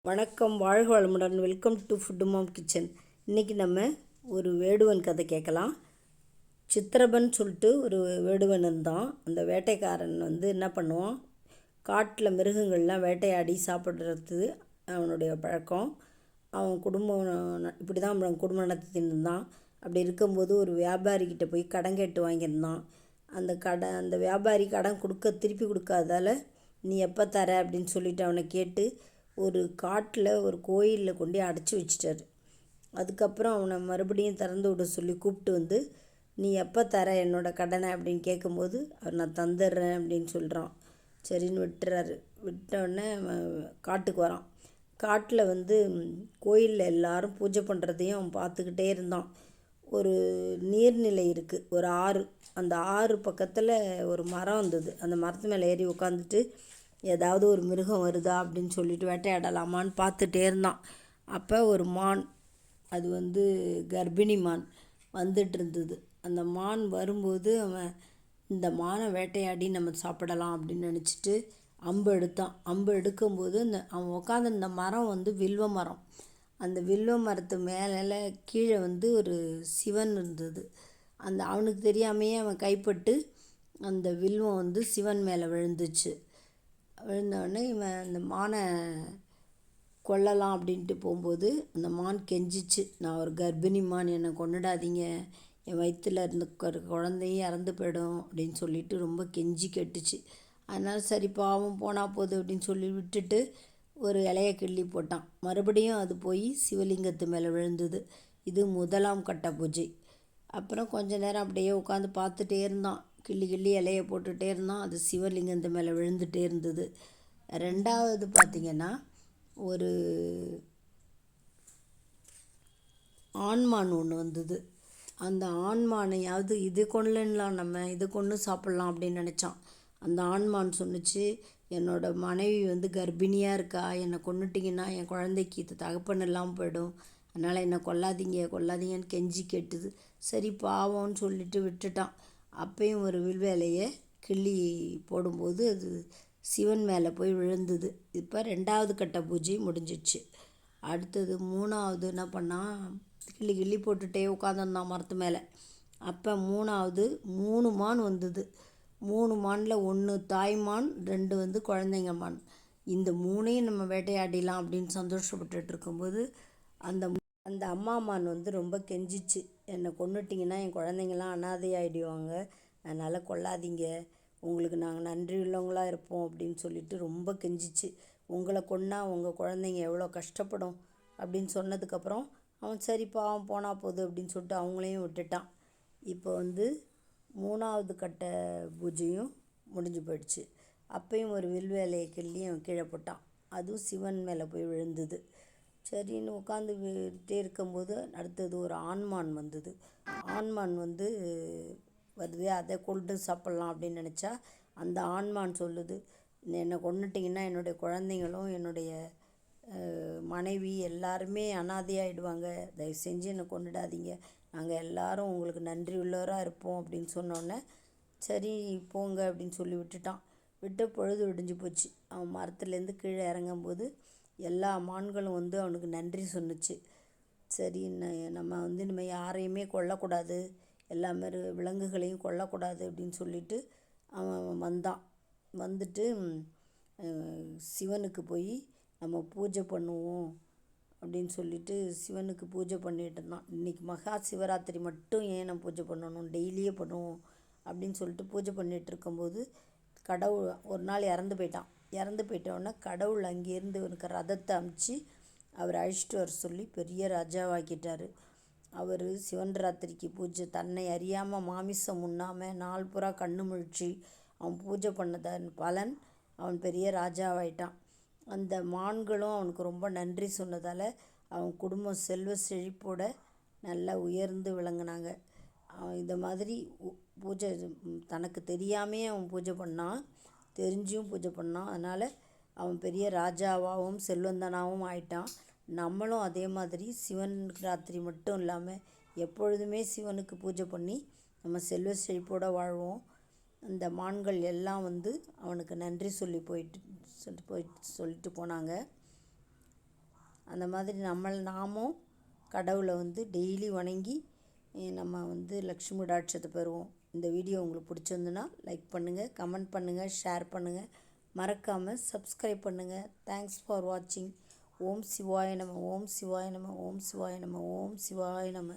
வணக்கம், வாழ்க வளமுடன். Welcome to Food Mom Kitchen. இன்றைக்கி நம்ம ஒரு வேடுவன் கதை கேட்கலாம். சித்திரபன் சொல்லிட்டு ஒரு வேடுவன் இருந்தான். அந்த வேட்டைக்காரன் என்ன பண்ணுவான், காட்டில் மிருகங்கள்லாம் வேட்டையாடி சாப்பிட்றது அவனுடைய பழக்கம். அவன் குடும்பம் இப்படி தான் அவன் குடும்பம் நடத்தின்னு இருந்தான். அப்படி இருக்கும்போது ஒரு வியாபாரிக்கிட்ட போய் கடன் கேட்டு வாங்கியிருந்தான். அந்த வியாபாரி கடன் திருப்பி கொடுக்காதால நீ எப்போ தர அப்படின்னு சொல்லிட்டு அவனை கேட்டு ஒரு காட்டில் ஒரு கோயிலில் கொண்டு அடைச்சி வச்சிட்டாரு. அதுக்கப்புறம் அவனை மறுபடியும் திறந்து விட சொல்லி கூப்பிட்டு நீ எப்போ தர என்னோடய கடனை அப்படின்னு கேட்கும்போது அவர் நான் தந்துடுறேன் அப்படின்னு சொல்கிறான். சரின்னு விட்டுறாரு. விட்டோடனே காட்டுக்கு வரான். காட்டில் கோயிலில் எல்லாரும் பூஜை பண்ணுறதையும் அவன் பார்த்துக்கிட்டே இருந்தான். ஒரு நீர்நிலை இருக்குது, ஒரு ஆறு. அந்த ஆறு பக்கத்தில் ஒரு மரம் இருந்தது. அந்த மரத்து மேலே ஏறி உட்காந்துட்டு ஏதாவது ஒரு மிருகம் வருதா அப்படின்னு சொல்லிட்டு வேட்டையாடலாமான்னு பார்த்துட்டே இருந்தான். அப்போ ஒரு மான், அது கர்ப்பிணி மான் வந்துட்டு இருந்தது. அந்த மான் வரும்போது அவன் இந்த மானை வேட்டையாடி நம்ம சாப்பிடலாம் அப்படின்னு நினச்சிட்டு அம்பு எடுத்தான். அம்பு எடுக்கும்போது அவன் உட்காந்து இந்த மரம் வில்வ மரம். அந்த வில்வ மரத்து மேலே கீழே ஒரு சிவன் இருந்தது. அவனுக்கு தெரியாமையே அவன் கைப்பட்டு அந்த வில்வம் சிவன் மேலே விழுந்துச்சு. விழுந்தோடனே இவன் அந்த மானை கொல்லலாம் அப்படின்ட்டு போகும்போது அந்த மான் கெஞ்சிச்சு, நான் ஒரு கர்ப்பிணி மான், என்னை கொண்டுடாதீங்க, என் வயிற்றில் இருந்து குழந்தையும் இறந்து போயிடும் அப்படின்னு சொல்லிட்டு ரொம்ப கெஞ்சி கெட்டுச்சு. அதனால் சரி பாவம் போனால் போகுது அப்படின்னு சொல்லி விட்டுட்டு ஒரு இலையை கிள்ளி போட்டான். மறுபடியும் அது போய் சிவலிங்கத்து மேலே விழுந்தது. இது முதலாம் கட்ட பூஜை. அப்புறம் கொஞ்ச நேரம் அப்படியே உட்காந்து பார்த்துட்டே இருந்தான். கிள்ளி இலையை போட்டுகிட்டே இருந்தான். அது சிவலிங்கத்து மேலே விழுந்துகிட்டே இருந்தது. ரெண்டாவது பார்த்திங்கன்னா, ஒரு ஆண்மான் ஒன்று வந்தது. அந்த ஆண்மானையாவது இது கொள்ளலாம், நம்ம இது கொண்டு சாப்பிட்லாம் அப்படின்னு நினச்சான். அந்த ஆண்மான் சொன்னிச்சு, என்னோடய மனைவி கர்ப்பிணியாக இருக்கா, என்னை கொன்னுட்டிங்கன்னா என் குழந்தைக்கு இது தகப்பன் இல்லாமல் போயிடும், அதனால் என்னை கொல்லாதீங்கன்னு கெஞ்சி கேட்டுது. சரி பாவம்னு சொல்லிட்டு விட்டுட்டான். அப்பையும் ஒரு வில்வேலையை கிள்ளி போடும்போது அது சிவன் மேலே போய் விழுந்தது. இப்போ ரெண்டாவது கட்ட பூஜை முடிஞ்சிடுச்சு. அடுத்தது மூணாவது என்ன பண்ணால், கிள்ளி போட்டுகிட்டே உட்காந்துருந்தான் மரத்து மேலே. அப்போ மூணாவது 3 மான் வந்தது. 3 மானில் 1 தாய்மான், 2 குழந்தைங்க மான். இந்த 3ஐயும் நம்ம வேட்டையாடிலாம் அப்படின்னு சந்தோஷப்பட்டுட்டு இருக்கும்போது அந்த அம்மா மான் ரொம்ப கெஞ்சிச்சு, என்னை கொன்னுட்டிங்கன்னா என் குழந்தைங்களாம் அனாதையாகிடுவாங்க, அதனால் கொல்லாதீங்க, உங்களுக்கு நாங்கள் நன்றி உள்ளவங்களாக இருப்போம் அப்படின்னு சொல்லிட்டு ரொம்ப கெஞ்சிச்சு. உங்களை கொன்னா உங்கள் குழந்தைங்க எவ்வளோ கஷ்டப்படும் அப்படின்னு சொன்னதுக்கப்புறம் அவன் சரி பாவம் போனால் போகுது அப்படின்னு சொல்லிட்டு அவங்களையும் விட்டுட்டான். இப்போ 3வது கட்ட பூஜையும் முடிஞ்சு போயிடுச்சு. அப்பையும் ஒரு வில்வேலையை கிள்ளி அவன் கீழே போட்டான். அதுவும் சிவன் மேலே போய் விழுந்தது. சரின்னு உட்காந்துக்கிட்டே இருக்கும்போது அடுத்தது ஒரு ஆண்மான் வந்தது. ஆண்மான் வருது, அதை கொண்டு சாப்பிட்லாம் அப்படின்னு நினச்சா அந்த ஆண்மான் சொல்லுது, என்னை கொன்னுட்டிங்கன்னா என்னுடைய குழந்தைங்களும் என்னுடைய மனைவி எல்லாருமே அனாதையாகிடுவாங்க, தயவு செஞ்சு என்னை கொண்டுடாதீங்க, நாங்கள் எல்லாரும் உங்களுக்கு நன்றி உள்ளவராக இருப்போம் அப்படின்னு சொன்னோன்னே சரி போங்க அப்படின்னு சொல்லி விட்டுட்டான். விட்ட பொழுது விடிஞ்சு போச்சு. அவன் மரத்துலேருந்து கீழே இறங்கும்போது எல்லா மான்களும் அவனுக்கு நன்றி சொன்னிச்சு. சரி நம்ம இனிமேல் யாரையுமே கொல்லக்கூடாது, எல்லா மாரி விலங்குகளையும் கொல்லக்கூடாது அப்படின்னு சொல்லிட்டு அவன் வந்தான். வந்துட்டு சிவனுக்கு போய் நம்ம பூஜை பண்ணுவோம் அப்படின்னு சொல்லிட்டு சிவனுக்கு பூஜை பண்ணிகிட்டு இருந்தான். இன்றைக்கி மகா சிவராத்திரி மட்டும் ஏன் நம்ம பூஜை பண்ணணும், டெய்லியே பண்ணுவோம் அப்படின்னு சொல்லிட்டு பூஜை பண்ணிகிட்டு இருக்கும்போது கடவுள் ஒரு நாள் இறந்து போயிட்டோன்னே கடவுள் அங்கேருந்து இவனுக்கு ரதத்தை அமுச்சு அவர் அழிச்சிட்டு வர சொல்லி பெரிய ராஜாவாக்கிட்டார். அவர் சிவன் ராத்திரிக்கு பூஜை தன்னை அறியாமல் மாமிசம் உண்ணாமல் நாள் பூரா கண்ணு முழிச்சு அவன் பூஜை பண்ணதன் பலன் அவன் பெரிய ராஜாவாயிட்டான். அந்த மான்களும் அவனுக்கு ரொம்ப நன்றி சொன்னதால் அவன் குடும்பம் செல்வ செழிப்போட நல்லா உயர்ந்து விளங்கினாங்க. இந்த மாதிரி பூஜை தனக்கு தெரியாமே அவன் பூஜை பண்ணான், தெரிஞ்சும் பூஜை பண்ணான். அதனால் அவன் பெரிய ராஜாவாகவும் செல்வந்தனாகவும் ஆயிட்டான். நம்மளும் அதே மாதிரி சிவன் ராத்திரி மட்டும் இல்லாமல் எப்பொழுதுமே சிவனுக்கு பூஜை பண்ணி நம்ம செல்வ செழிப்போடு வாழ்வோம். அந்த மான்கள் எல்லாம் அவனுக்கு நன்றி சொல்லிட்டு போனாங்க. அந்த மாதிரி நாமும் கடவுளை வந்து டெய்லி வணங்கி நம்ம வந்து லக்ஷ்மி டாட்சத்தை பெறுவோம். இந்த வீடியோ உங்களுக்கு பிடிச்சிருந்துன்னா லைக் பண்ணுங்கள், கமெண்ட் பண்ணுங்கள், ஷேர் பண்ணுங்கள், மறக்காமல் சப்ஸ்கிரைப் பண்ணுங்கள். தேங்க்ஸ் ஃபார் வாட்சிங். ஓம் சிவாய நம, ஓம் சிவாய நம, ஓம் சிவாய நம, ஓம் சிவாய நம.